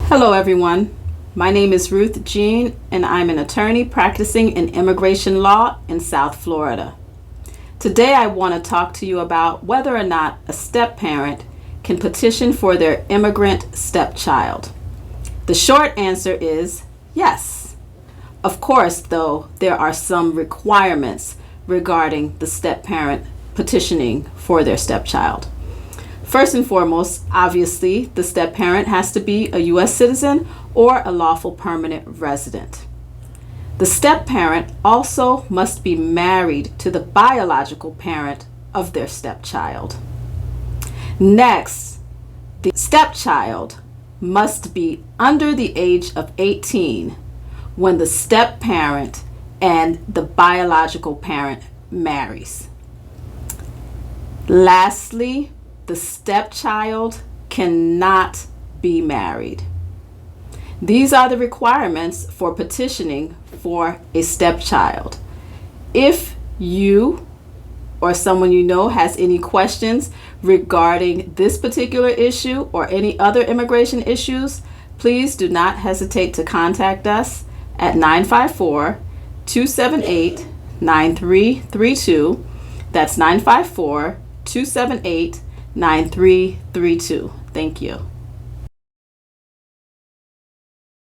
Hello, everyone. My name is Ruth Jean, and I'm an attorney practicing in immigration law in South Florida. Today, I want to talk to you about whether or not a step-parent can petition for their immigrant stepchild. The short answer is yes. Of course, though, there are some requirements regarding the step-parent petitioning for their stepchild. First and foremost, obviously, the step-parent has to be a U.S. citizen or a lawful permanent resident. The step-parent also must be married to the biological parent of their stepchild. Next, the stepchild must be under the age of 18 when the step-parent and the biological parent marries. Lastly, the stepchild cannot be married. These are the requirements for petitioning for a stepchild. If you or someone you know has any questions regarding this particular issue or any other immigration issues, please do not hesitate to contact us at 954-278-9332. That's 954-278-9332. Thank you.